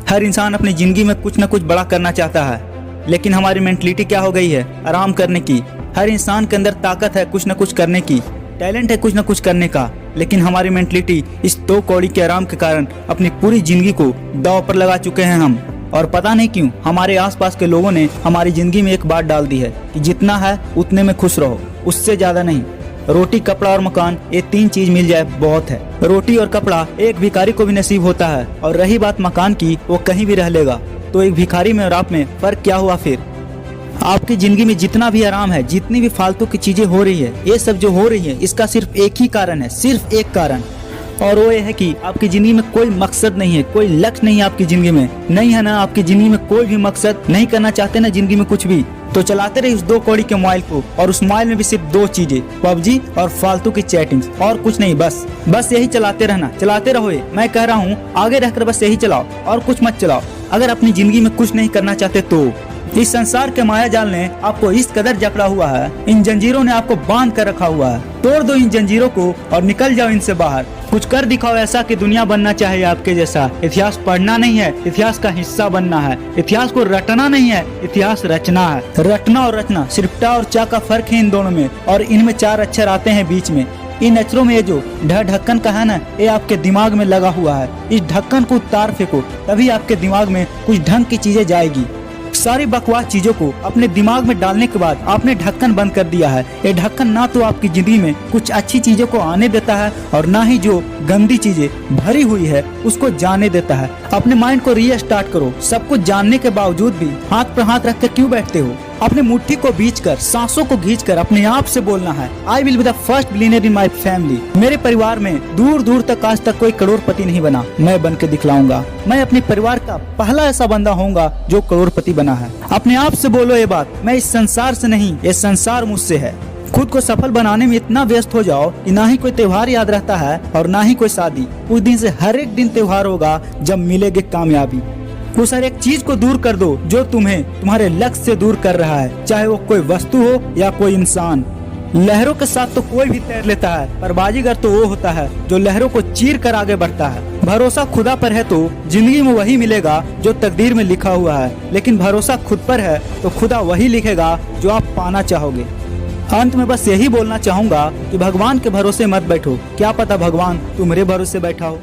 हर इंसान अपनी ज़िंदगी में कुछ न कुछ बड़ा करना चाहता है, लेकिन हमारी मेंटलिटी क्या हो गई है? आराम करने की। हर इंसान के अंदर ताकत है कुछ न कुछ करने की, टैलेंट है कुछ न कुछ करने का, लेकिन हमारी मेंटलिटी इस 2 कौड़ी के आराम के कारण अपनी पूरी ज़िंदगी को दांव पर लगा चुके हैं हम। और पता नहीं क्यों हमारे आसपास के लोगों ने हमारी ज़िंदगी में एक बात डाल दी है कि जितना है उतने में खुश रहो, उससे ज़्यादा नहीं। रोटी, कपड़ा और मकान, ये 3 चीज मिल जाए बहुत है। रोटी और कपड़ा एक भिखारी को भी नसीब होता है, और रही बात मकान की, वो कहीं भी रह लेगा। तो एक भिखारी में और आप में फर्क क्या हुआ फिर? आपकी जिंदगी में जितना भी आराम है, जितनी भी फालतू की चीजें हो रही है, ये सब जो हो रही है, इसका सिर्फ एक ही कारण है, सिर्फ एक कारण, और वो ये है कि आपकी जिंदगी में कोई मकसद नहीं है, कोई लक्ष्य नहीं है आपकी जिंदगी में। नहीं है ना आपकी जिंदगी में कोई भी मकसद, नहीं करना चाहते ना जिंदगी में कुछ भी, तो चलाते रहे उस 2 कौड़ी के मोबाइल को, और उस मोबाइल में भी सिर्फ 2 चीजें, पबजी और फालतू की चैटिंग, और कुछ नहीं। बस यही चलाते रहना, चलाते रहो। मैं कह रहा हूँ आगे रहकर बस यही चलाओ और कुछ मत चलाओ। अगर अपनी जिंदगी में कुछ नहीं करना चाहते तो इस संसार के माया जाल ने आपको इस कदर जकड़ा हुआ है, इन जंजीरों ने आपको बांध कर रखा हुआ है। तोड़ दो इन जंजीरों को और निकल जाओ इनसे बाहर। कुछ कर दिखाओ ऐसा कि दुनिया बनना चाहे आपके जैसा। इतिहास पढ़ना नहीं है, इतिहास का हिस्सा बनना है। इतिहास को रटना नहीं है, इतिहास रचना है। रटना और रचना सिर्फ टा और चा का फर्क है इन दोनों में, और इनमें 4 अक्षर आते हैं बीच में। इन अक्षरों में ये जो ढक्कन का है ना, ये आपके दिमाग में लगा हुआ है। इस ढक्कन को उतार फेंको, तभी आपके दिमाग में कुछ ढंग की चीजें जाएगी। सारी बकवास चीजों को अपने दिमाग में डालने के बाद आपने ढक्कन बंद कर दिया है। ये ढक्कन ना तो आपकी जिंदगी में कुछ अच्छी चीजों को आने देता है, और ना ही जो गंदी चीजें भरी हुई है उसको जाने देता है। अपने माइंड को रीस्टार्ट करो। सब कुछ जानने के बावजूद भी हाथ पर हाथ रखकर क्यों बैठते हो? अपने मुट्ठी को बीच कर, सांसों को खींच कर अपने आप से बोलना है, I will be the first billionaire in my family. मेरे परिवार में दूर दूर तक आज तक कोई करोड़पति नहीं बना, मैं बन के दिखलाऊंगा। मैं अपने परिवार का पहला ऐसा बंदा होऊंगा जो करोड़पति बना है। अपने आप से बोलो ये बात, मैं इस संसार से नहीं, ये संसार मुझसे है। खुद को सफल बनाने में इतना व्यस्त हो जाओ कि ना ही कोई त्योहार याद रहता है और ना ही कोई शादी। उस दिन से हर एक दिन त्योहार होगा जब मिलेगी कामयाबी। उस हर एक चीज को दूर कर दो जो तुम्हें तुम्हारे लक्ष्य से दूर कर रहा है, चाहे वो कोई वस्तु हो या कोई इंसान। लहरों के साथ तो कोई भी तैर लेता है, पर बाजीगर तो वो होता है जो लहरों को चीर कर आगे बढ़ता है। भरोसा खुदा पर है तो जिंदगी में वही मिलेगा जो तकदीर में लिखा हुआ है, लेकिन भरोसा खुद पर है तो खुदा वही लिखेगा जो आप पाना चाहोगे। अंत में बस यही बोलना चाहूंगा कि भगवान के भरोसे मत बैठो, क्या पता भगवान तुम्हारे भरोसे बैठा हो।